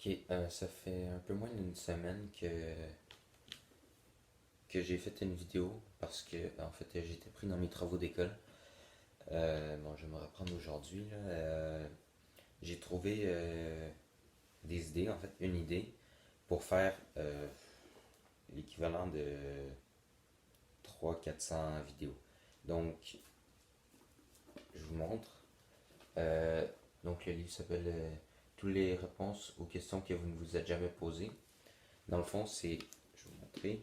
Ok, ça fait un peu moins d'une semaine que j'ai fait une vidéo parce que en fait j'étais pris dans mes travaux d'école. Bon, je vais me reprendre aujourd'hui, là. J'ai trouvé des idées, en fait une idée pour faire l'équivalent de 300-400 vidéos. Donc, je vous montre. Euh, donc le livre s'appelle Toutes les réponses aux questions que vous ne vous êtes jamais posées. Dans le fond, je vais vous montrer.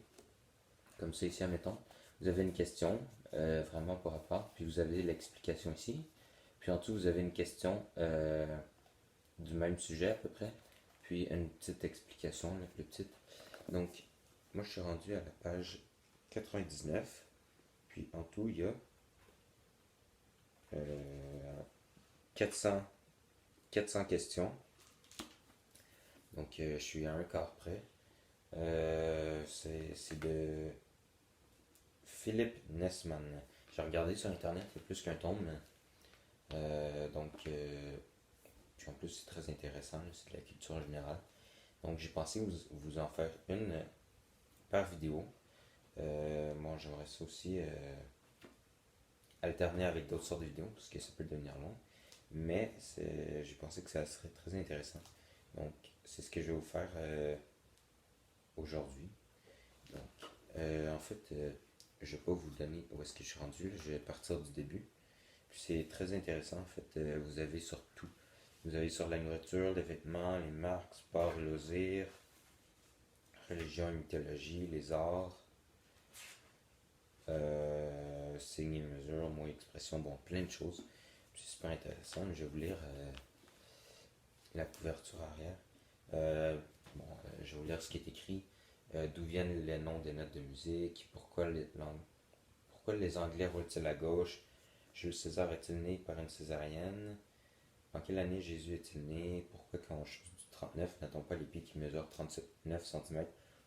Comme ça ici, admettons, vous avez une question vraiment par rapport, puis vous avez l'explication ici. Puis en dessous, vous avez une question du même sujet à peu près, puis une petite explication, la plus petite. Donc, moi je suis rendu à la page 99, puis en tout, il y a euh, 400, 400 questions. Donc, je suis à un quart près. C'est de Philippe Nessman. J'ai regardé sur internet, il y a plus qu'un tome. Puis en plus, c'est très intéressant, c'est de la culture générale. Donc, j'ai pensé vous en faire une par vidéo. Bon, j'aimerais ça aussi alterner avec d'autres sortes de vidéos, parce que ça peut devenir long. Mais j'ai pensé que ça serait très intéressant. Donc, c'est ce que je vais vous faire aujourd'hui. Donc, en fait, je ne vais pas vous donner où est-ce que je suis rendu. Là. Je vais partir du début. Puis c'est très intéressant. En fait, vous avez sur tout. Vous avez sur la nourriture, les vêtements, les marques, sport et loisirs, religion et mythologie, les arts, signes et mesures, mots et expressions, bon, plein de choses. C'est super intéressant. Je vais vous lire la couverture arrière. Je vais vous lire ce qui est écrit. D'où viennent les noms des notes de musique, pourquoi les Anglais roulent-ils à gauche, Jules César est-il né par une césarienne, en quelle année Jésus est-il né, pourquoi quand on chose du 39 n'a-t-on pas les pieds qui mesurent 39 cm.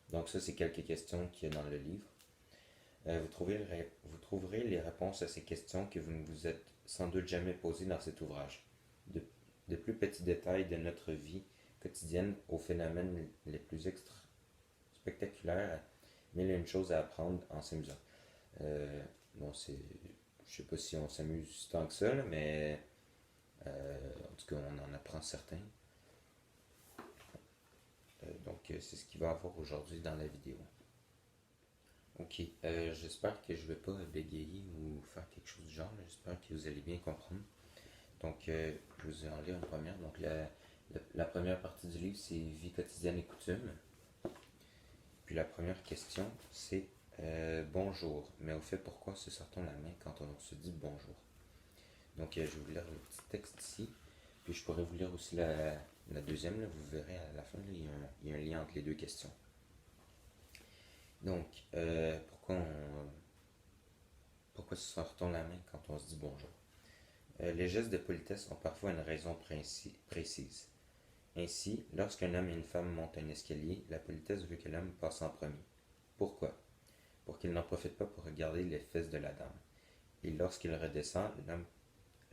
Donc ça, c'est quelques questions qu'il y a dans le livre. Vous trouverez les réponses à ces questions que vous ne vous êtes sans doute jamais posées dans cet ouvrage. De, de plus petits détails de notre vie quotidienne aux phénomènes les plus spectaculaires, mille et une choses à apprendre en s'amusant. Bon, je sais pas si on s'amuse tant que ça, là, mais en tout cas, on en apprend certains. C'est ce qu'il va y avoir aujourd'hui dans la vidéo. Ok, j'espère que je ne vais pas bégayer ou faire quelque chose du genre. J'espère que vous allez bien comprendre. Donc, je vous en lire une première. Donc, la première partie du livre, c'est Vie quotidienne et coutumes. Puis la première question, c'est bonjour. Mais au fait, pourquoi se sort-on la main quand on se dit bonjour? Donc, je vais vous lire le petit texte ici. Puis je pourrais vous lire aussi la deuxième. Là, vous verrez à la fin, là, il y a un lien entre les deux questions. Donc, pourquoi se sort-on la main quand on se dit bonjour? Les gestes de politesse ont parfois une raison précise. Ainsi, lorsqu'un homme et une femme montent un escalier, la politesse veut que l'homme passe en premier. Pourquoi? Pour qu'il n'en profite pas pour regarder les fesses de la dame. Et lorsqu'il redescend,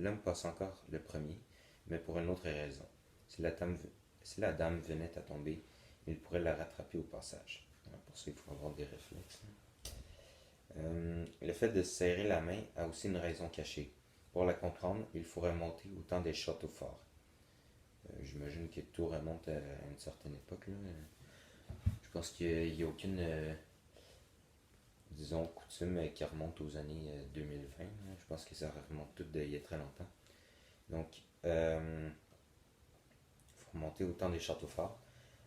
l'homme passe encore le premier, mais pour une autre raison. Si la dame venait à tomber, il pourrait la rattraper au passage. Pour ça, il faut avoir des réflexes. Le fait de serrer la main a aussi une raison cachée. Pour la comprendre, il faut remonter au temps des châteaux forts. J'imagine que tout remonte à une certaine époque. Là. Je pense qu'il n'y a aucune, disons, coutume qui remonte aux années 2020. Là. Je pense que ça remonte tout d'il y a très longtemps. Donc, il faut remonter au temps des châteaux forts.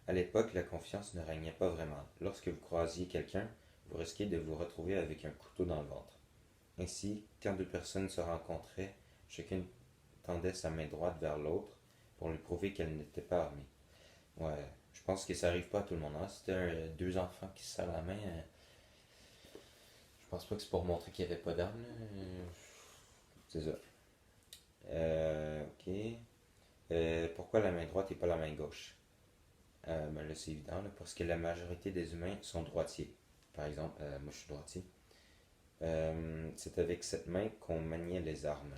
À l'époque, la confiance ne régnait pas vraiment. Lorsque vous croisiez quelqu'un, vous risquiez de vous retrouver avec un couteau dans le ventre. Ainsi, quand deux personnes se rencontraient, chacune tendait sa main droite vers l'autre pour lui prouver qu'elle n'était pas armée. Ouais, je pense que ça arrive pas à tout le monde. Hein. Si t'as deux enfants qui se serrent la main, je pense pas que c'est pour montrer qu'il n'y avait pas d'armes. C'est ça. Ok. Pourquoi la main droite et pas la main gauche? Ben là, c'est évident, là, parce que la majorité des humains sont droitiers. Par exemple, moi je suis droitier. C'est avec cette main qu'on maniait les armes.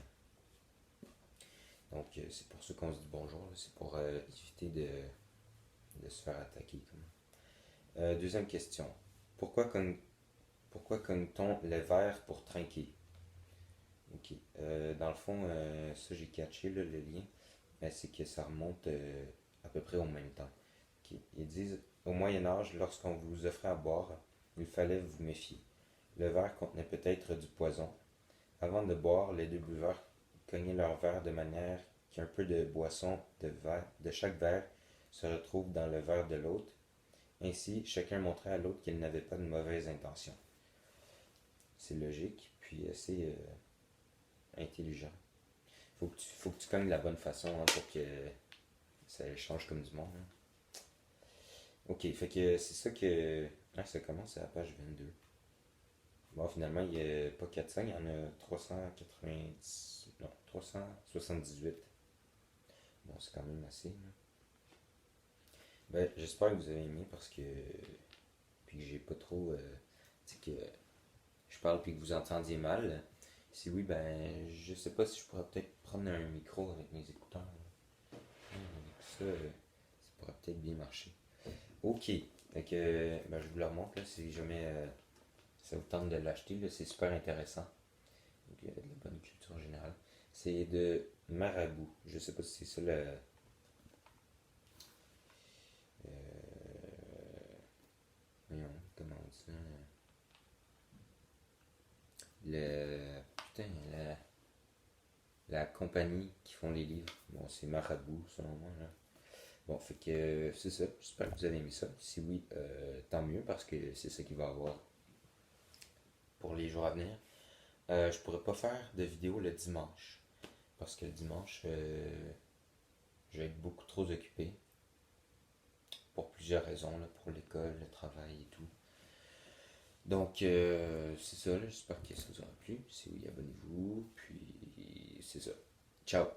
Donc, c'est pour ça qu'on se dit bonjour. C'est pour éviter de se faire attaquer. Deuxième question. Pourquoi, pourquoi cogne-t-on le verre pour trinquer? Ok. Dans le fond, ça j'ai catché là, le lien. C'est que ça remonte à peu près au même temps. Ok. Ils disent, au Moyen Âge, lorsqu'on vous offrait à boire, il fallait vous méfier. Le verre contenait peut-être du poison. Avant de boire, les deux buveurs cognaient leur verre de manière qu'un peu de boisson de chaque verre se retrouve dans le verre de l'autre. Ainsi, chacun montrait à l'autre qu'il n'avait pas de mauvaise intention. C'est logique, puis assez intelligent. Faut que tu cognes de la bonne façon hein, pour que ça change comme du monde. Hein. Ok, fait que c'est ça que. Ah, ça commence à la page 22. Bon, finalement, il n'y a pas 400, il y en a 390. Non, 378. Bon, c'est quand même assez. Là. Ben, j'espère que vous avez aimé parce que. Puis que j'ai pas trop. Tu sais, que je parle puis que vous entendiez mal. Si oui, ben, je sais pas si je pourrais peut-être prendre un micro avec mes écouteurs. Ça, ça pourrait peut-être bien marcher. Ok. Donc, ben, je vous le remonte là, si jamais ça vous tente de l'acheter. Là, c'est super intéressant. Donc, il y a de la bonne culture générale. C'est de Marabout. Je sais pas si c'est ça le. Voyons, comment on dit ça? Putain, la compagnie qui font les livres. Bon, c'est Marabout, selon moi. Là. Bon, fait que c'est ça. J'espère que vous avez aimé ça. Si oui, tant mieux parce que c'est ça qu'il va y avoir pour les jours à venir. Je pourrais pas faire de vidéo le dimanche parce que le dimanche, je vais être beaucoup trop occupé pour plusieurs raisons, là, pour l'école, le travail et tout. Donc, c'est ça, là, j'espère que ça vous aura plu. Si oui, abonnez-vous, puis c'est ça. Ciao!